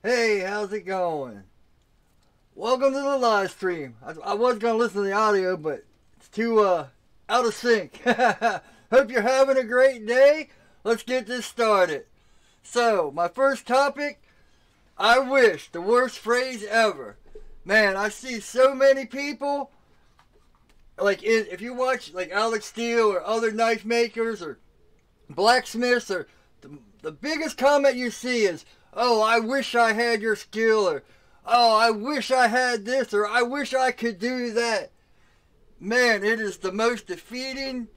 Hey, how's it going? Welcome to the live stream. I was going to listen to the audio, but it's too out of sync. Hope you're having a great day. Let's get this started. So, my first topic, I wish, the worst phrase ever. Man, I see so many people, like if you watch like Alex Steele or other knife makers or blacksmiths, or the biggest comment you see is, oh, I wish I had your skill, or oh, I wish I had this, or I wish I could do that. Man, it is the most defeating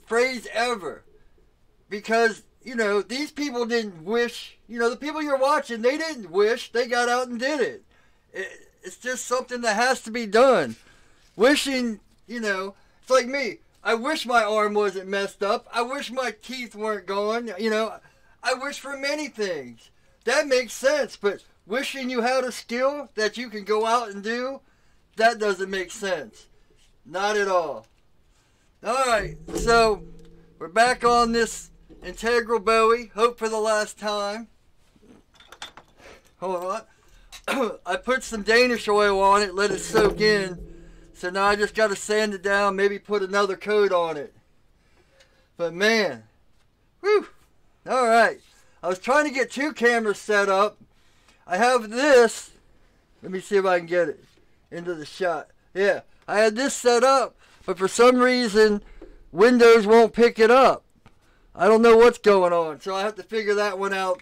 phrase ever. Because, these people didn't wish, the people you're watching, they didn't wish, they got out and did it. It's just something that has to be done. Wishing, it's like me. I wish my arm wasn't messed up. I wish my teeth weren't gone. I wish for many things. That makes sense, but wishing you had a skill that you can go out and do, that doesn't make sense. Not at all. Alright, so we're back on this integral Bowie. Hope for the last time. Hold on. I put some Danish oil on it, let it soak in. So now I just got to sand it down, maybe put another coat on it. But man, whew. Alright. I was trying to get two cameras set up. I have this. Let me see if I can get it into the shot. Yeah, I had this set up, but for some reason, Windows won't pick it up. I don't know what's going on, so I have to figure that one out,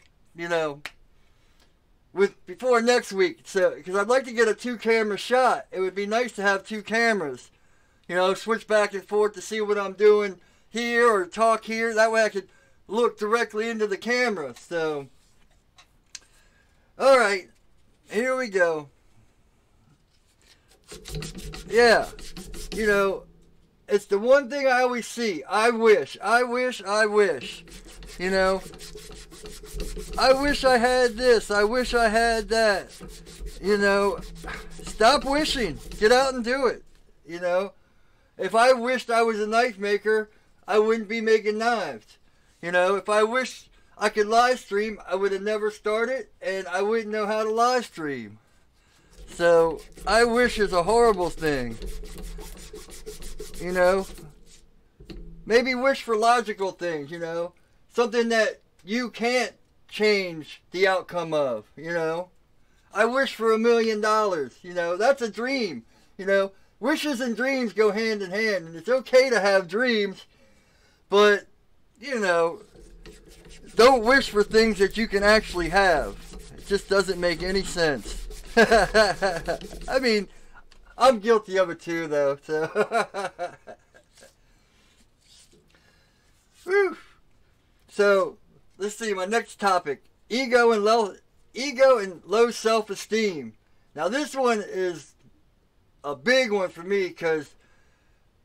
before next week. So, because I'd like to get a two-camera shot. It would be nice to have two cameras. Switch back and forth to see what I'm doing here or talk here. That way I could look directly into the camera. So, alright, here we go. Yeah, it's the one thing I always see. I wish. I wish I had this. I wish I had that. Stop wishing. Get out and do it. If I wished I was a knife maker, I wouldn't be making knives. If I wished I could live stream, I would have never started, and I wouldn't know how to live stream. So, I wish is a horrible thing. Maybe wish for logical things, something that you can't change the outcome of, I wish for $1 million, that's a dream, wishes and dreams go hand in hand, and it's okay to have dreams, but, don't wish for things that you can actually have. It just doesn't make any sense. I mean, I'm guilty of it too, though, so. Whew. So, let's see, my next topic, ego and low self-esteem. Now, this one is a big one for me, because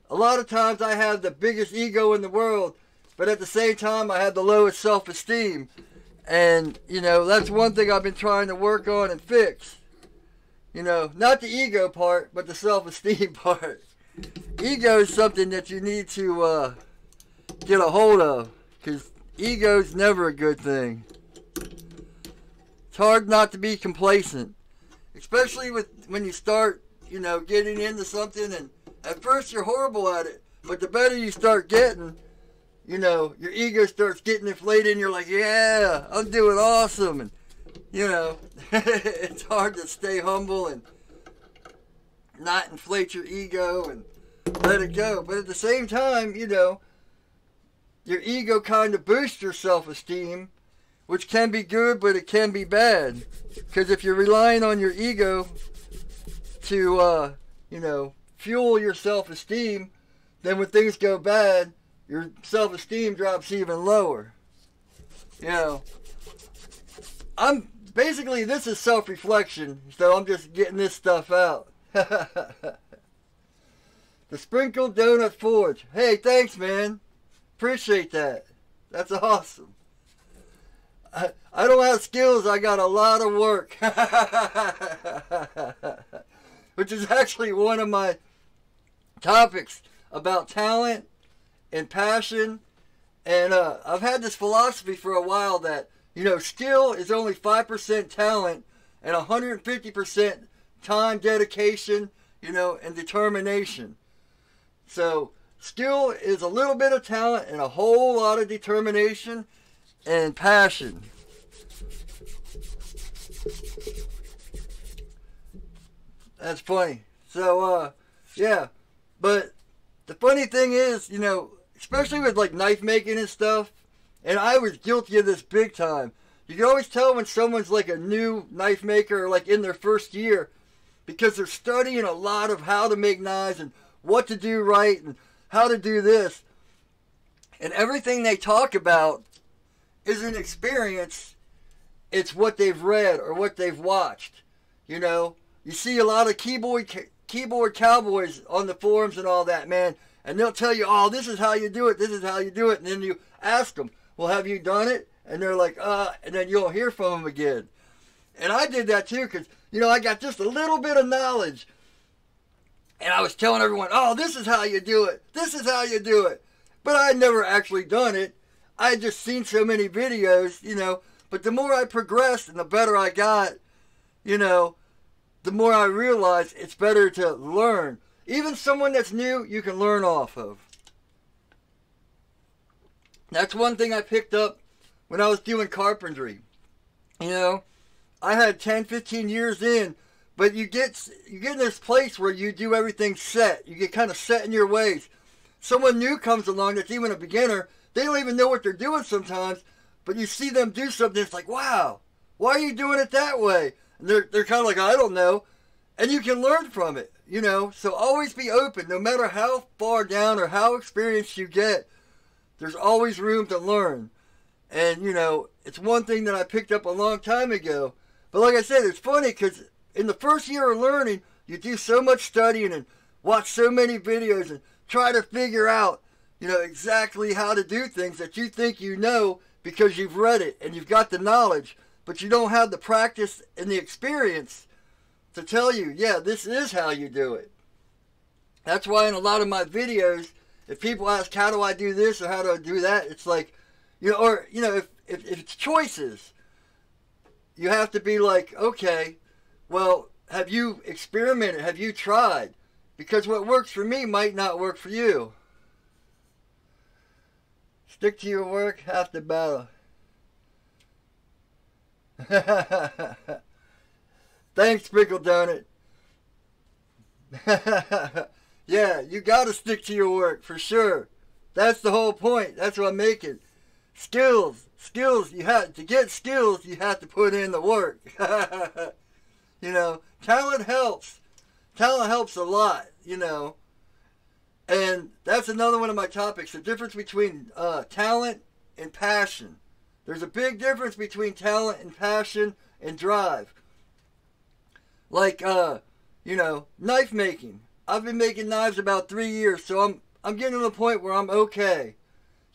a lot of times I have the biggest ego in the world, but at the same time I have the lowest self-esteem. And, that's one thing I've been trying to work on and fix. Not the ego part, but the self-esteem part. Ego is something that you need to get a hold of, because ego is never a good thing. It's hard not to be complacent, especially when you start, getting into something, and at first you're horrible at it, but the better you start getting, your ego starts getting inflated, and you're like, yeah, I'm doing awesome, and it's hard to stay humble and not inflate your ego and let it go. But at the same time, your ego kind of boosts your self-esteem, which can be good, but it can be bad. Because if you're relying on your ego to, fuel your self-esteem, then when things go bad, your self-esteem drops even lower. Basically, this is self-reflection, so I'm just getting this stuff out. The Sprinkled Donut Forge. Hey, thanks, man. Appreciate that. That's awesome. I don't have skills, I got a lot of work. Which is actually one of my topics about talent and passion. And I've had this philosophy for a while that, You know, skill is only 5% talent and 150% time, dedication, you know, and determination. So skill is a little bit of talent and a whole lot of determination and passion. That's funny. So, yeah. But the funny thing is, you know, especially with like knife making and stuff, and I was guilty of this big time. You can always tell when someone's like a new knife maker or like in their first year because they're studying a lot of how to make knives and what to do right and how to do this. And everything they talk about isn't experience. It's what they've read or what they've watched. You know, you see a lot of keyboard cowboys on the forums and all that, man. And they'll tell you, oh, this is how you do it. This is how you do it. And then you ask them, well, have you done it? And they're like, and then you'll hear from them again. And I did that too because, you know, I got just a little bit of knowledge. And I was telling everyone, oh, this is how you do it. This is how you do it. But I had never actually done it. I had just seen so many videos, you know. But the more I progressed and the better I got, you know, the more I realized it's better to learn. Even someone that's new, you can learn off of. That's one thing I picked up when I was doing carpentry. You know, I had 10, 15 years in, but you get in this place where you do everything set. You get kind of set in your ways. Someone new comes along that's even a beginner. They don't even know what they're doing sometimes, but you see them do something. It's like, wow, why are you doing it that way? And they're kind of like, I don't know. And you can learn from it, you know. So always be open. No matter how far down or how experienced you get, there's always room to learn. And, you know, it's one thing that I picked up a long time ago. But like I said, it's funny because in the first year of learning, you do so much studying and watch so many videos and try to figure out, you know, exactly how to do things that you think you know because you've read it and you've got the knowledge, but you don't have the practice and the experience to tell you, yeah, this is how you do it. That's why in a lot of my videos, if people ask, how do I do this or how do I do that, it's like, you know, or, you know, if it's choices, you have to be like, okay, well, have you experimented? Have you tried? Because what works for me might not work for you. Stick to your work, half the battle. Thanks, Pickle Donut. Yeah, you gotta stick to your work, for sure. That's the whole point. That's what I'm making. Skills. You have to get skills, you have to put in the work. You know, talent helps. Talent helps a lot, you know. And that's another one of my topics, the difference between talent and passion. There's a big difference between talent and passion and drive. Like, you know, knife making. I've been making knives about 3 years, so I'm getting to the point where I'm okay.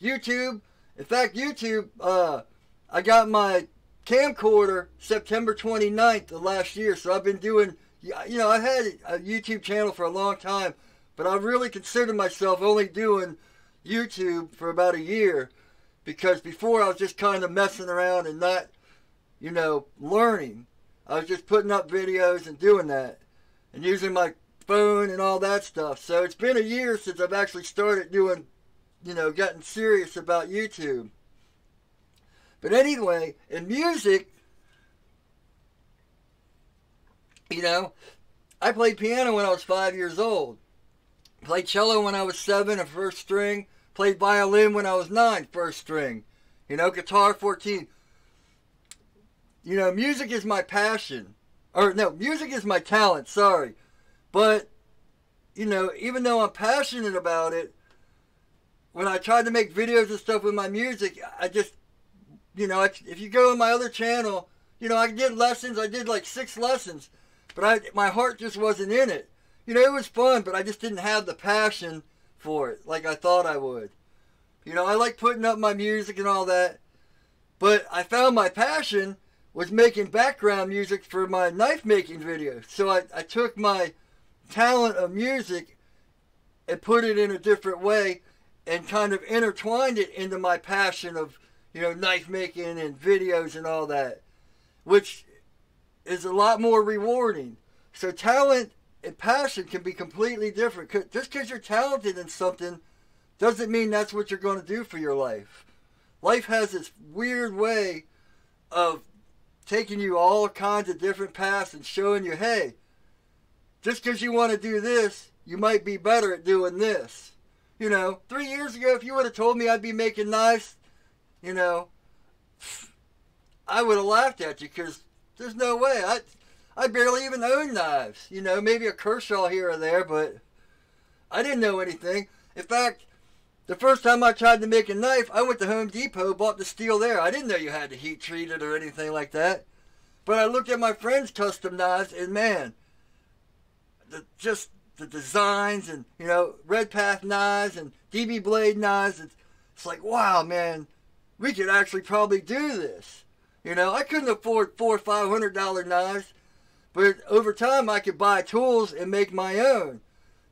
YouTube, in fact, YouTube, I got my camcorder September 29th of last year, so I've been doing, you know, I had a YouTube channel for a long time, but I really consider myself only doing YouTube for about a year, because before I was just kind of messing around and not, you know, learning. I was just putting up videos and doing that, and using my phone and all that stuff. So it's been a year since I've actually started doing, you know, getting serious about YouTube. But anyway, in music, you know, I played piano when I was 5 years old. Played cello when I was 7, a first string. Played violin when I was 9, first string. You know, guitar, 14. You know, music is my passion. Or, no, music is my talent, sorry. But, you know, even though I'm passionate about it, when I tried to make videos and stuff with my music, I just, you know, if you go on my other channel, you know, I did lessons. I did like 6 lessons. But my heart just wasn't in it. You know, it was fun, but I just didn't have the passion for it like I thought I would. You know, I like putting up my music and all that. But I found my passion was making background music for my knife making videos. So I took my talent of music and put it in a different way and kind of intertwined it into my passion of, knife making and videos and all that, which is a lot more rewarding. So talent and passion can be completely different. Just because you're talented in something doesn't mean that's what you're going to do for your life. Life has this weird way of taking you all kinds of different paths and showing you, hey, just because you want to do this, you might be better at doing this. 3 years ago, if you would have told me I'd be making knives, I would have laughed at you, because there's no way. I barely even own knives. Maybe a Kershaw here or there, but I didn't know anything. In fact, the first time I tried to make a knife, I went to Home Depot, bought the steel there. I didn't know you had to heat treat it or anything like that. But I looked at my friends' custom knives, and man, just the designs and, Red Path knives and DB Blade knives, it's like, wow, man, we could actually probably do this. I couldn't afford $400 or $500 knives, but over time I could buy tools and make my own.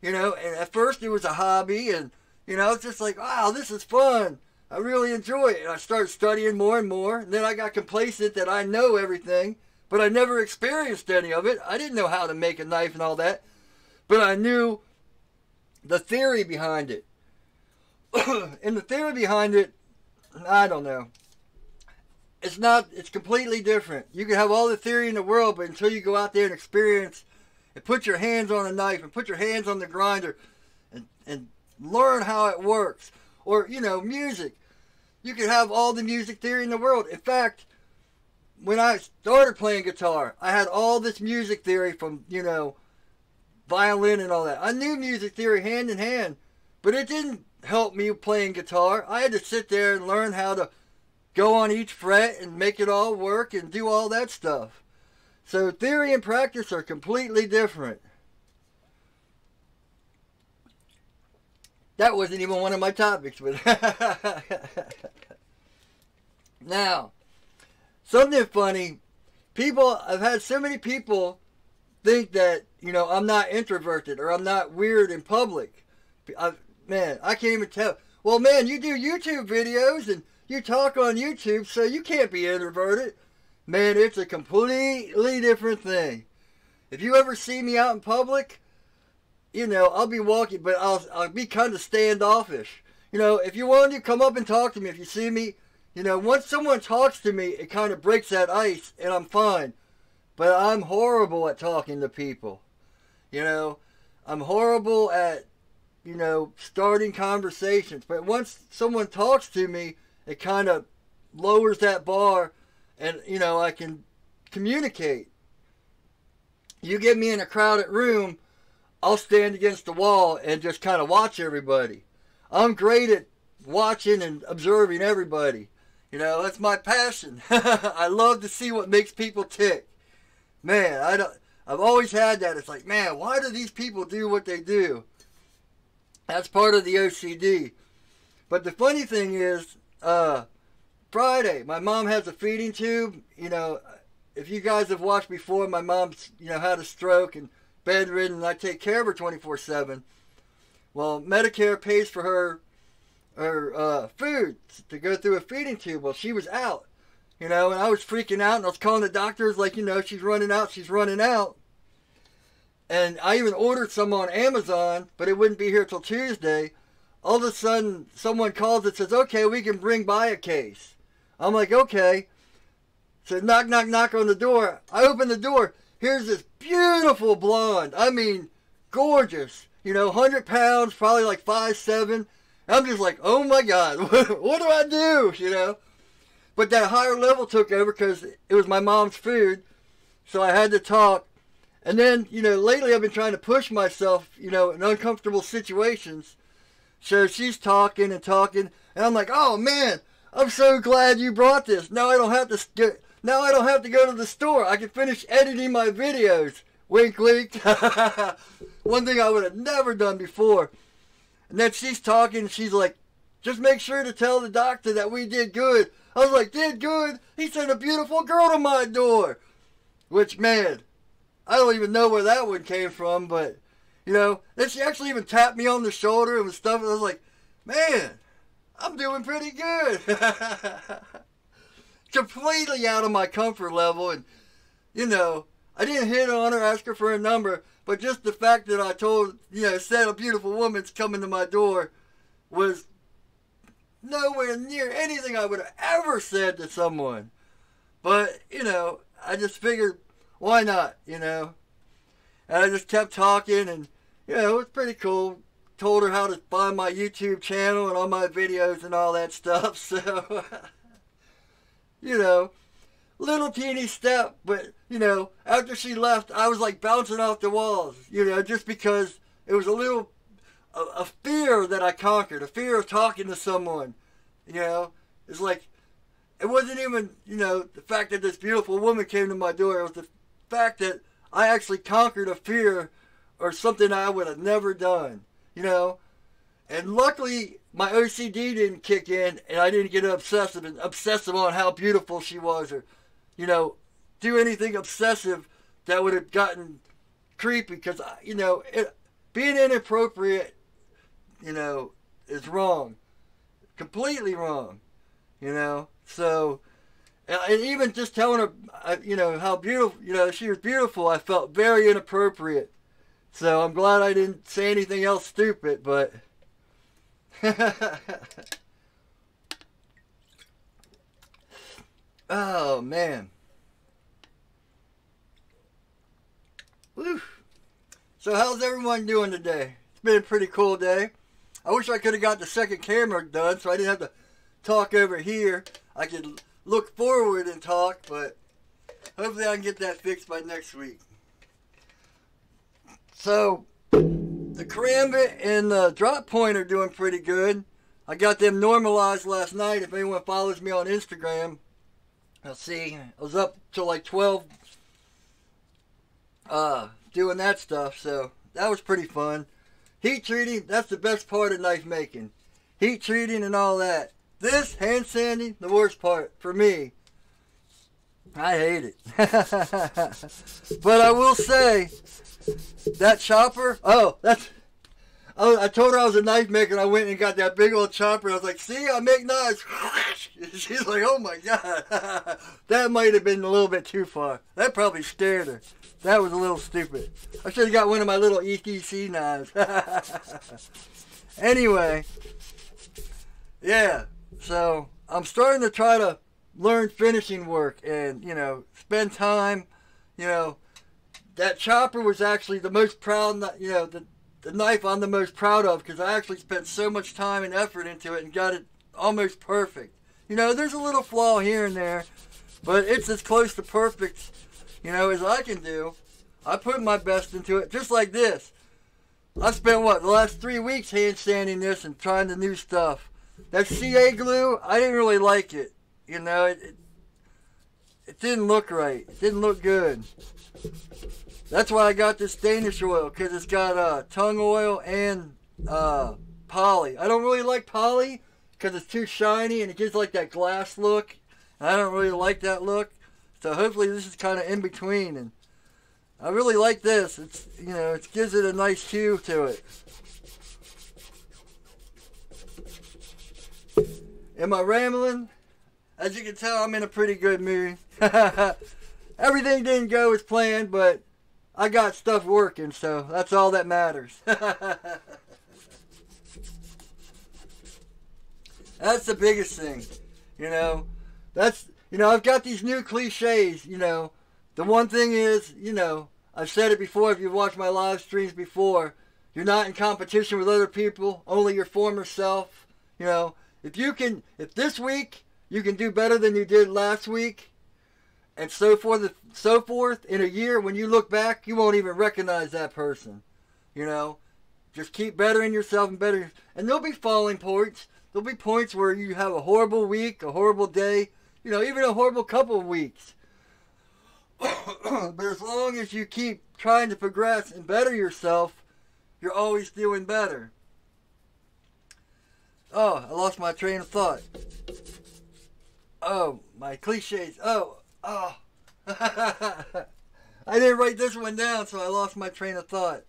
And at first it was a hobby, and it's just like, wow, this is fun. I really enjoy it. And I started studying more and more, and then I got complacent that I know everything, but I never experienced any of it. I didn't know how to make a knife and all that, but I knew the theory behind it. And the theory behind it, I don't know. It's completely different. You can have all the theory in the world, but until you go out there and experience and put your hands on a knife and put your hands on the grinder and learn how it works. Or, music. You can have all the music theory in the world. In fact, when I started playing guitar, I had all this music theory from, violin and all that. I knew music theory hand in hand, but it didn't help me playing guitar. I had to sit there and learn how to go on each fret and make it all work and do all that stuff. So theory and practice are completely different. That wasn't even one of my topics, but now, something funny. I've had so many people think that, I'm not introverted or I'm not weird in public. I can't even tell. Well, man, you do YouTube videos and you talk on YouTube, so you can't be introverted. Man, it's a completely different thing. If you ever see me out in public, I'll be walking, but I'll be kind of standoffish. If you want to come up and talk to me, if you see me, once someone talks to me, it kind of breaks that ice, and I'm fine. But I'm horrible at talking to people. I'm horrible at, starting conversations. But once someone talks to me, it kind of lowers that bar, and, I can communicate. You get me in a crowded room, I'll stand against the wall and just kind of watch everybody. I'm great at watching and observing everybody. That's my passion. I love to see what makes people tick. Man, I've always had that. It's like, man, why do these people do what they do? That's part of the OCD. But the funny thing is, Friday, my mom has a feeding tube. If you guys have watched before, my mom's, had a stroke and bedridden, and I take care of her 24/7. Well, Medicare pays for her food to go through a feeding tube. Well, she was out, and I was freaking out, and I was calling the doctors like, she's running out. And I even ordered some on Amazon, but it wouldn't be here till Tuesday. All of a sudden, someone calls and says, okay, we can bring by a case. I'm like, okay. So knock, knock, knock on the door. I open the door. Here's this beautiful blonde. I mean, gorgeous. 100 pounds, probably like 5'7". I'm just like, oh my God, what do I do? But that higher level took over because it was my mom's food. So I had to talk. And then, lately I've been trying to push myself, in uncomfortable situations. So she's talking and talking. And I'm like, oh man, I'm so glad you brought this. Now I don't have to go to the store. I can finish editing my videos. Wink, wink. One thing I would have never done before. And then she's talking. She's like, just make sure to tell the doctor that we did good. I was like, did good? He sent a beautiful girl to my door. Which, man, I don't even know where that one came from. But, then she actually even tapped me on the shoulder and stuff. And I was like, man, I'm doing pretty good. completely out of my comfort level. And, you know, I didn't hit on her, ask her for a number, but just the fact that I told, you know, said a beautiful woman's coming to my door was nowhere near anything I would have ever said to someone. But, you know, I just figured, why not, you know? And I just kept talking, and, you know, it was pretty cool. Told her how to find my YouTube channel and all my videos and all that stuff. So, you know, little teeny step. But, you know, after she left, I was like bouncing off the walls, you know, just because it was a fear that I conquered, a fear of talking to someone, you know. It's like, it wasn't even, you know, the fact that this beautiful woman came to my door. It was the fact that I actually conquered a fear or something I would have never done, you know. And luckily, my OCD didn't kick in, and I didn't get obsessive on how beautiful she was, or, you know, do anything obsessive that would have gotten creepy. Because, you know, being inappropriate, you know, is wrong, completely wrong, you know. So, and even just telling her, you know, how beautiful, you know, she was beautiful, I felt very inappropriate. So I'm glad I didn't say anything else stupid, but oh man. Woo. So how's everyone doing today? It's been a pretty cool day. I wish I could have got the second camera done so I didn't have to talk over here. I could look forward and talk, but hopefully I can get that fixed by next week. So, the karambit and the drop point are doing pretty good. I got them normalized last night. If anyone follows me on Instagram, I'll see. I was up till like 12 doing that stuff, so that was pretty fun. Heat treating, that's the best part of knife making. Heat treating and all that. This, hand sanding, the worst part for me. I hate it. But I will say, that chopper, I told her I was a knife maker, and I went and got that big old chopper, and I was like, see, I make knives. She's like, oh my God. That might have been a little bit too far. That probably scared her. That was a little stupid. I should have got one of my little ETC knives. Anyway, yeah. So, I'm starting to try to learn finishing work and, you know, spend time. You know, that chopper was actually the most proud, you know, the knife I'm the most proud of, because I actually spent so much time and effort into it and got it almost perfect. You know, there's a little flaw here and there, but it's as close to perfect, you know, as I can do. I put my best into it, just like this. I spent, the last 3 weeks hand sanding this and trying the new stuff. That CA glue, I didn't really like it. You know, it didn't look right. It didn't look good. That's why I got this Danish oil, because it's got tongue oil and poly. I don't really like poly because it's too shiny and it gives like that glass look. And I don't really like that look. So hopefully this is kind of in between. And I really like this. It's, you know, it gives it a nice hue to it. Am I rambling? As you can tell, I'm in a pretty good mood. Everything didn't go as planned, but I got stuff working, so that's all that matters. That's the biggest thing, you know. That's, you know, I've got these new cliches, you know. The one thing is, you know, I've said it before, if you've watched my live streams before, you're not in competition with other people, only your former self. You know, if this week you can do better than you did last week, and so forth, in a year, when you look back, you won't even recognize that person. You know, just keep bettering yourself and better. And there'll be falling points. There'll be points where you have a horrible week, a horrible day, you know, even a horrible couple of weeks. But as long as you keep trying to progress and better yourself, you're always doing better. Oh, I lost my train of thought. Oh, my cliches. Oh. I didn't write this one down, so I lost my train of thought.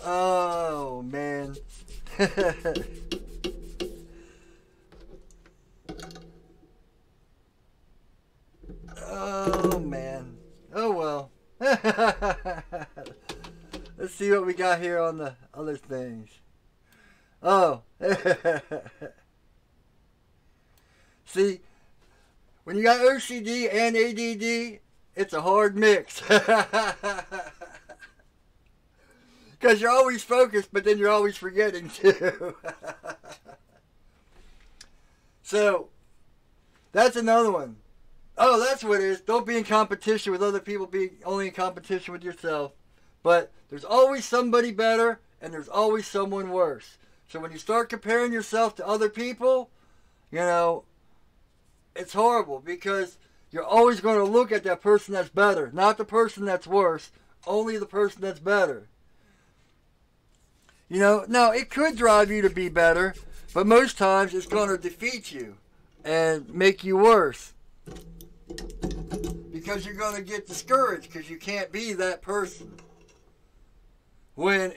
Oh, man. see what we got here on the other things. Oh. See, when you got OCD and ADD, it's a hard mix. Because you're always focused, but then you're always forgetting too. So, that's another one. Oh, that's what it is. Don't be in competition with other people. Be only in competition with yourself. But there's always somebody better, and there's always someone worse. So when you start comparing yourself to other people, you know, it's horrible because you're always going to look at that person that's better, not the person that's worse, only the person that's better. You know, now it could drive you to be better, but most times it's going to defeat you and make you worse. Because you're going to get discouraged because you can't be that person. When,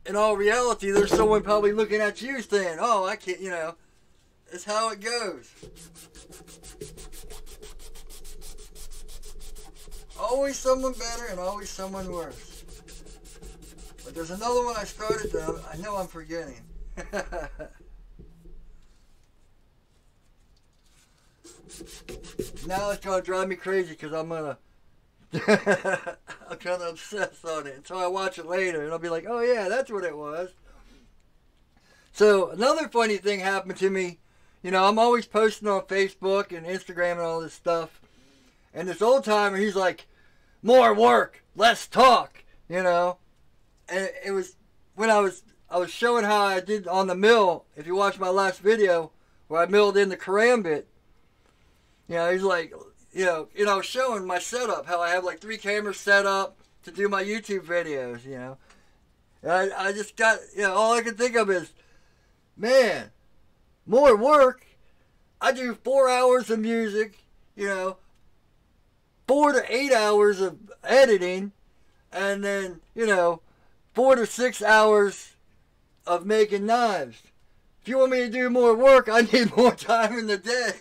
in all reality, there's someone probably looking at you saying, oh, I can't, you know, it's how it goes. Always someone better and always someone worse. But there's another one I started though, I know I'm forgetting. Now it's going to drive me crazy because I'm going to I'm kind of obsessed on it until I watch it later and I'll be like, oh yeah, that's what it was. So another funny thing happened to me. You know, I'm always posting on Facebook and Instagram and all this stuff. And this old timer, he's like, more work, less talk, you know. And it was when I was showing how I did on the mill. If you watch my last video where I milled in the karambit, you know, he's like, you know, showing my setup, how I have like 3 cameras set up to do my YouTube videos, you know. And I just got, you know, all I can think of is, man, more work. I do 4 hours of music, you know, 4 to 8 hours of editing, and then, you know, 4 to 6 hours of making knives. If you want me to do more work, I need more time in the day.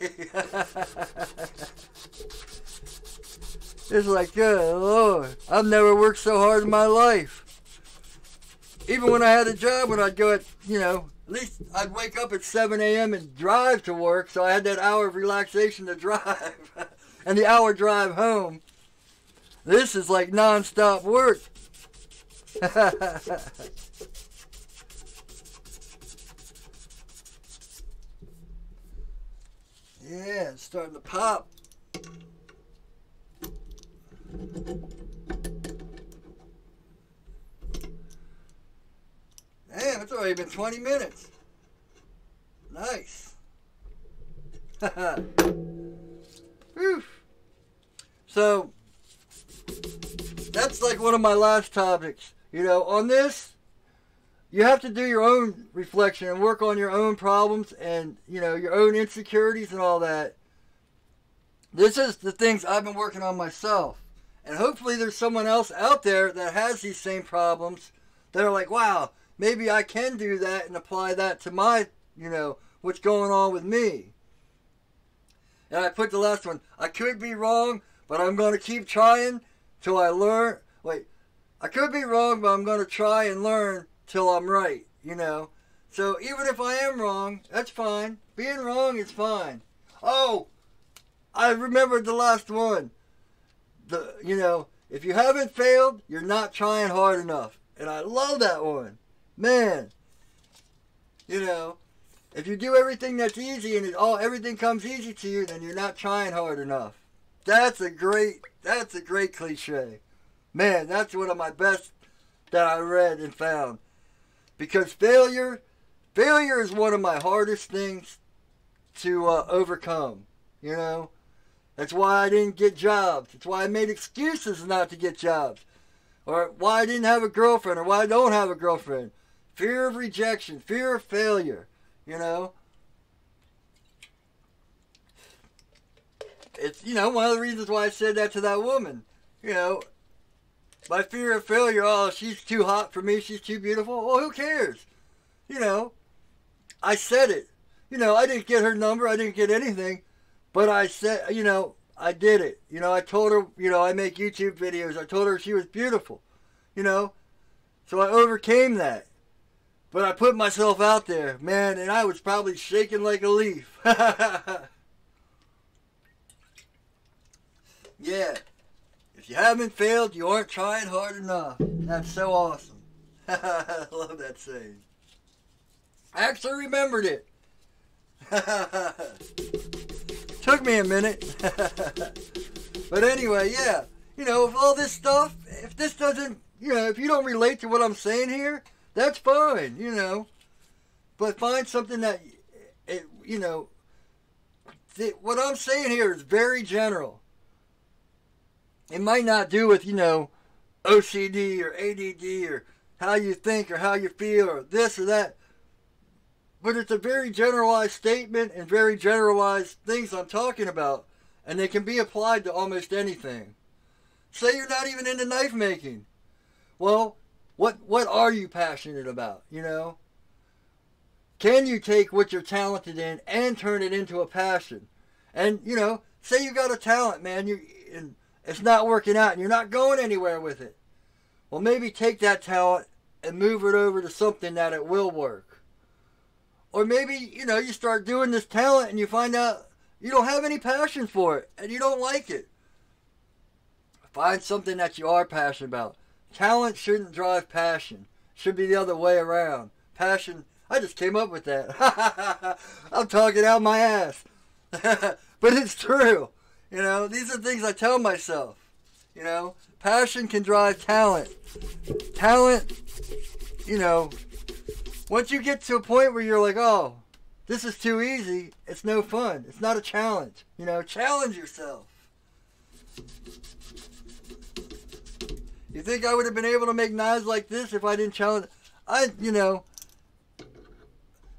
It's like, good Lord, I've never worked so hard in my life. Even when I had a job, when I'd go at, you know, at least I'd wake up at 7 a.m. and drive to work, so I had that hour of relaxation to drive. And the hour drive home. This is like non-stop work. Yeah, it's starting to pop. Damn, it's already been 20 minutes. Nice. Whew. So, that's like one of my last topics. You know, on this, you have to do your own reflection and work on your own problems and, you know, your own insecurities and all that. This is the things I've been working on myself. And hopefully there's someone else out there that has these same problems that are like, wow, maybe I can do that and apply that to my, you know, what's going on with me. And I put the last one, I could be wrong, but I'm going to keep trying till I learn. Wait, I could be wrong, but I'm going to try and learn till I'm right, you know. So even if I am wrong, that's fine. Being wrong is fine. Oh, I remembered the last one. You know, if you haven't failed, you're not trying hard enough. And I love that one. Man, you know, if you do everything that's easy and everything comes easy to you, then you're not trying hard enough. That's a great cliche. Man, that's one of my best that I read and found. Because failure is one of my hardest things to overcome, you know. That's why I didn't get jobs. That's why I made excuses not to get jobs. Or why I didn't have a girlfriend, or why I don't have a girlfriend. Fear of rejection, fear of failure, you know. It's, you know, one of the reasons why I said that to that woman. You know, my fear of failure, oh, she's too hot for me, she's too beautiful. Well, who cares? You know, I said it. You know, I didn't get her number, I didn't get anything. But I said, you know, I did it. You know, I told her, you know, I make YouTube videos. I told her she was beautiful. You know, So I overcame that. But I put myself out there, man, and I was probably shaking like a leaf. Yeah. If you haven't failed, you aren't trying hard enough. That's so awesome. I love that saying. I actually remembered it. Took me a minute. But anyway, yeah. You know, with all this stuff, if this doesn't, you know, if you don't relate to what I'm saying here, that's fine, you know. But find something that, you know, what I'm saying here is very general. It might not do with, you know, OCD or ADD or how you think or how you feel or this or that. But it's a very generalized statement and very generalized things I'm talking about. And they can be applied to almost anything. Say you're not even into knife making. Well, what are you passionate about, you know? Can you take what you're talented in and turn it into a passion? And, you know, say you got a talent, man, and it's not working out and you're not going anywhere with it. Well, maybe take that talent and move it over to something that it will work. Or maybe, you know, you start doing this talent and you find out you don't have any passion for it and you don't like it. Find something that you are passionate about. Talent shouldn't drive passion. It should be the other way around. Passion, I just came up with that. I'm talking out my ass. But it's true. You know, these are things I tell myself. You know, passion can drive talent. Talent, you know, once you get to a point where you're like, oh, this is too easy, it's no fun. It's not a challenge. You know, challenge yourself. You think I would have been able to make knives like this if I didn't challenge? You know,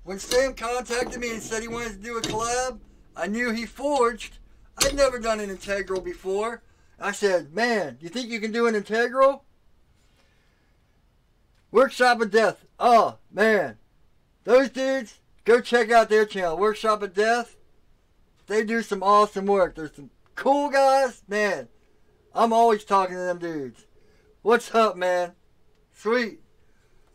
when Sam contacted me and said he wanted to do a collab, I knew he forged. I'd never done an integral before. I said, man, you think you can do an integral? Workshop of Death. Oh, man. Those dudes, go check out their channel. Workshop of Death. They do some awesome work. There's some cool guys. Man, I'm always talking to them dudes. What's up, man? Sweet.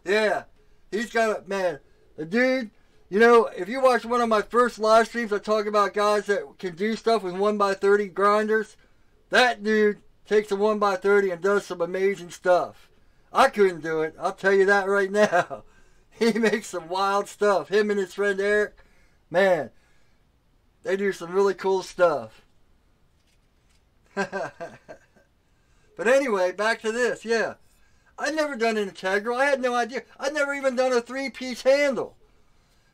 Yeah. He's got a, man, the dude, you know, if you watch one of my first live streams, I talk about guys that can do stuff with 1x30 grinders. That dude takes a 1x30 and does some amazing stuff. I couldn't do it. I'll tell you that right now. He makes some wild stuff. Him and his friend Eric, man, they do some really cool stuff. But anyway, back to this, yeah. I'd never done an integral. I had no idea. I'd never even done a 3-piece handle.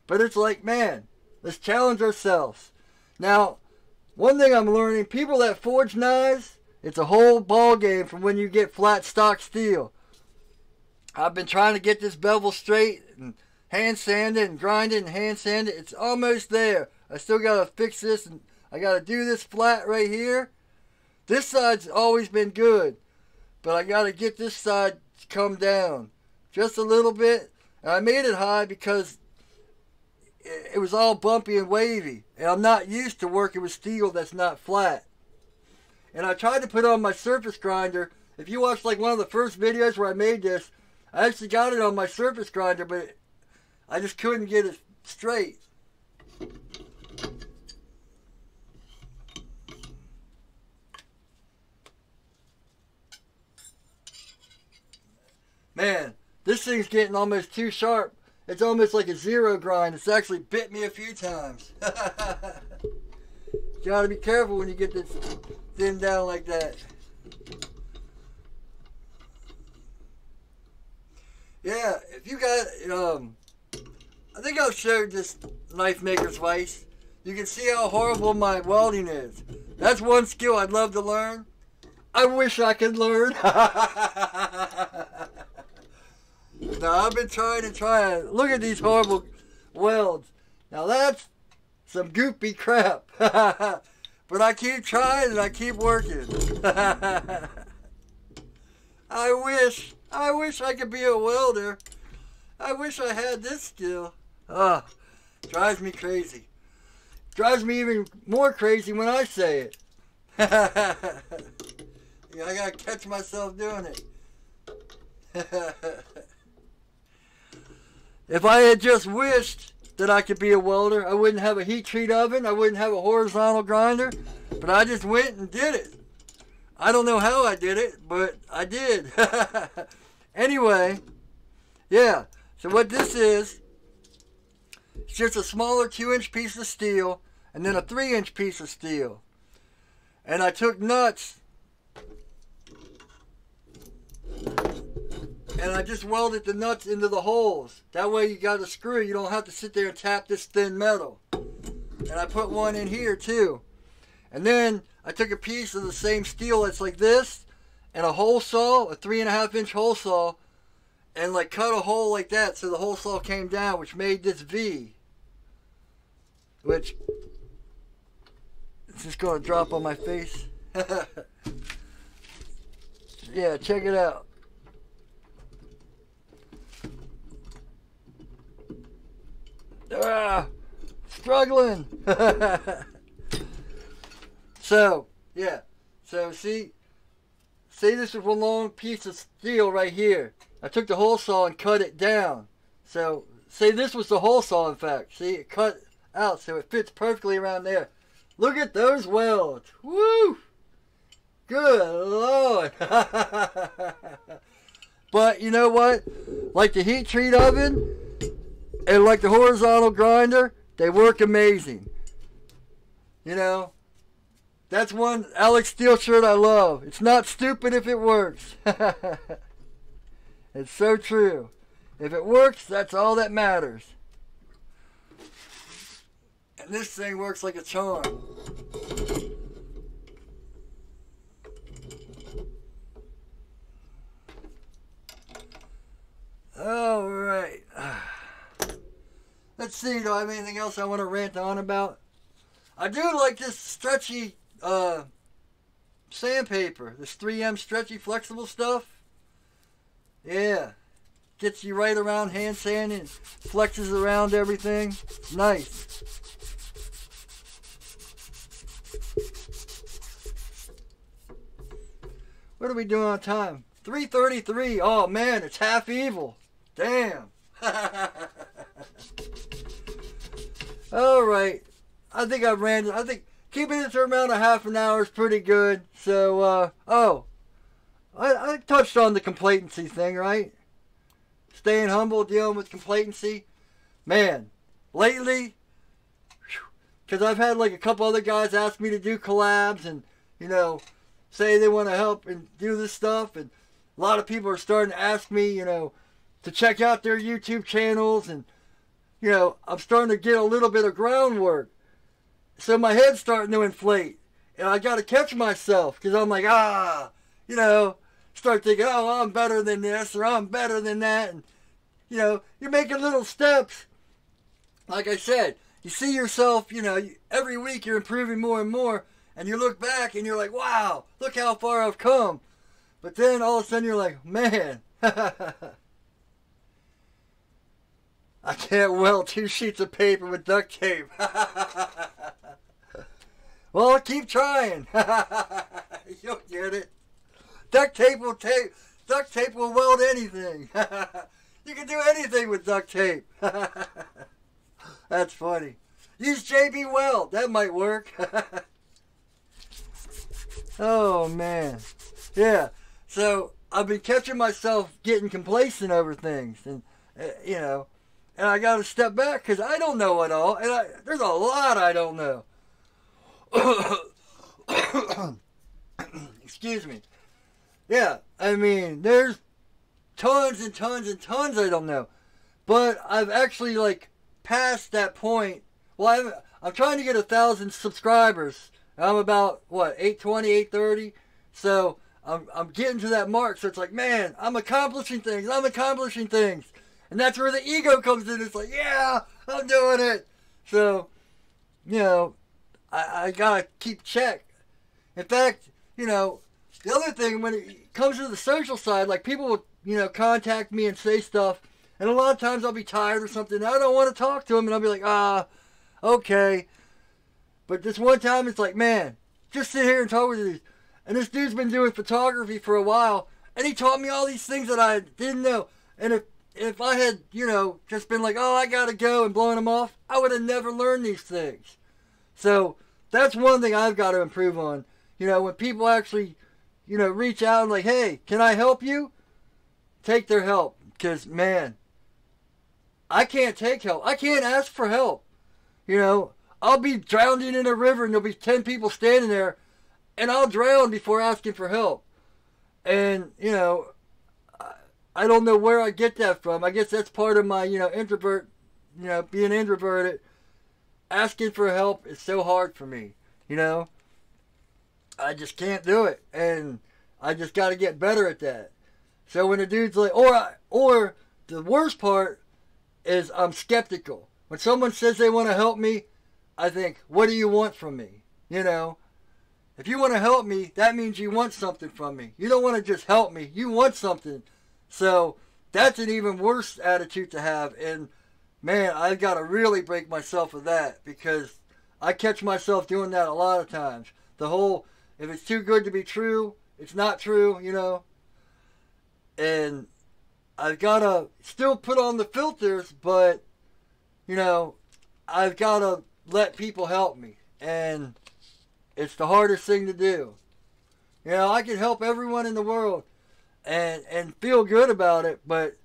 But it's like, man, let's challenge ourselves. Now, one thing I'm learning, people that forge knives, it's a whole ball game from when you get flat stock steel. I've been trying to get this bevel straight and hand sand it and grind it and hand sand it. It's almost there. I still got to fix this and I got to do this flat right here. This side's always been good, but I got to get this side to come down just a little bit. And I made it high because it was all bumpy and wavy, and I'm not used to working with steel that's not flat. And I tried to put on my surface grinder. If you watch like one of the first videos where I made this, I actually got it on my surface grinder, but I just couldn't get it straight. Man, this thing's getting almost too sharp. It's almost like a zero grind. It's actually bit me a few times. You gotta be careful when you get this thin down like that. Yeah, if you got, I think I've showed this Knife Maker's Vice. You can see how horrible my welding is. That's one skill I'd love to learn. I wish I could learn. No, I've been trying and trying. Look at these horrible welds. Now that's some goopy crap. But I keep trying and I keep working. I wish I could be a welder. I wish I had this skill. Ah, drives me crazy. Drives me even more crazy when I say it. Yeah, I gotta catch myself doing it. If I had just wished that I could be a welder, I wouldn't have a heat treat oven, I wouldn't have a horizontal grinder, but I just went and did it. I don't know how I did it, but I did. Anyway, yeah, so what this is, it's just a smaller 2-inch piece of steel and then a 3-inch piece of steel. And I took nuts and I just welded the nuts into the holes. That way you got a screw. You don't have to sit there and tap this thin metal. And I put one in here too. And then I took a piece of the same steel that's like this and a hole saw, a 3.5-inch hole saw, and like cut a hole like that so the hole saw came down, which made this V. Which, it's just going to drop on my face. Yeah, check it out. Struggling. So, yeah. So, see this is a long piece of steel right here. I took the hole saw and cut it down. So, say this was the hole saw, in fact. See, it cut out so it fits perfectly around there. Look at those welds. Woo! Good Lord. But, you know what? Like the heat treat oven and like the horizontal grinder, they work amazing. You know, that's one Alex Steel shirt I love. It's not stupid if it works. It's so true. If it works, that's all that matters. And this thing works like a charm. All right. Let's see, do I have anything else I want to rant on about? I do like this stretchy sandpaper. This 3M stretchy flexible stuff. Yeah. Gets you right around hand sanding and flexes around everything. Nice. What are we doing on time? 3:33. Oh man, it's half evil. Damn. Alright. I think I've ran. I think keeping it to around a half an hour is pretty good. So, I touched on the complacency thing, right? Staying humble, dealing with complacency. Man, lately, because I've had like a couple other guys ask me to do collabs and, you know, say they want to help and do this stuff. And a lot of people are starting to ask me, you know, to check out their YouTube channels. And, you know, I'm starting to get a little bit of groundwork. So my head's starting to inflate. And I got to catch myself because I'm like, you know, start thinking, oh, I'm better than this or I'm better than that. And, you know, you're making little steps. Like I said, you see yourself, you know, every week you're improving more and more. And you look back and you're like, wow, look how far I've come. But then all of a sudden you're like, man, I can't weld 2 sheets of paper with duct tape. Well, keep trying. You'll get it. Duct tape will weld anything. You can do anything with duct tape. That's funny. Use JB Weld. That might work. Oh, man. Yeah. So, I've been catching myself getting complacent over things. And, you know, and I got to step back because I don't know it all. And there's a lot I don't know. Excuse me. Yeah, I mean, there's tons and tons and tons I don't know. But I've actually, like, passed that point. Well, I'm trying to get 1,000 subscribers. I'm about, what, 820, 830? So, I'm getting to that mark. So it's like, man, I'm accomplishing things. And that's where the ego comes in. It's like, yeah, I'm doing it. So, you know, I gotta keep check. In fact, you know, the other thing, when it comes to the social side, like people will, you know, contact me and say stuff, and a lot of times I'll be tired or something, and I don't want to talk to them, and I'll be like, okay. But this one time, it's like, man, just sit here and talk with these. And this dude's been doing photography for a while, and he taught me all these things that I didn't know. And if I had, just been like, oh, I gotta go and blowing them off, I would have never learned these things. So that's one thing I've got to improve on. When people actually, reach out and like, hey, can I help you? Take their help. Because, man, I can't take help. I can't ask for help. I'll be drowning in a river and there'll be 10 people standing there and I'll drown before asking for help. And, I don't know where I get that from. I guess that's part of my, introvert, being introverted. Asking for help is so hard for me, I just can't do it. And I just got to get better at that. So when a dude's like, or the worst part is I'm skeptical. When someone says they want to help me, I think, what do you want from me? If you want to help me, that means you want something from me. You don't want to just help me. You want something. So that's an even worse attitude to have. And man, I've got to really break myself of that, because I catch myself doing that a lot of times. The whole, if it's too good to be true, it's not true, And I've got to still put on the filters, but, I've got to let people help me. And it's the hardest thing to do. I can help everyone in the world and feel good about it, but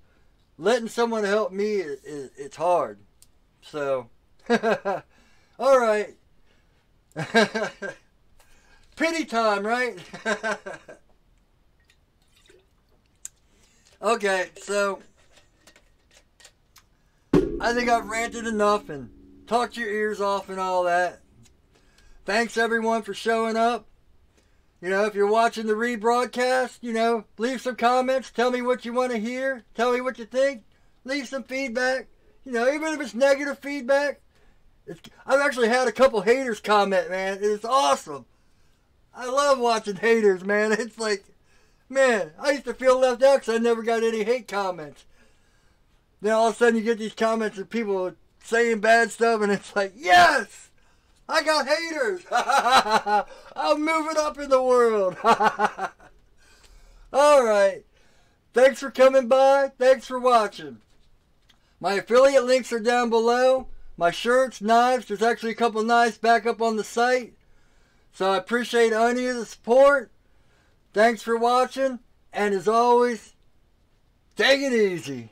letting someone help me, it's hard. So, all right. Pity time, right? Okay, so I think I've ranted enough and talked your ears off and all that. Thanks everyone for showing up. If you're watching the rebroadcast, leave some comments. Tell me what you want to hear. Tell me what you think. Leave some feedback. Even if it's negative feedback. I've actually had a couple haters comment, man. It's awesome. I love watching haters, man. It's like, man, I used to feel left out because I never got any hate comments. Then all of a sudden you get these comments of people saying bad stuff, and it's like, yes! I got haters. I'm moving up in the world. All right. Thanks for coming by. Thanks for watching. My affiliate links are down below. My shirts, knives. There's actually a couple knives back up on the site. So I appreciate any of the support. Thanks for watching. And as always, take it easy.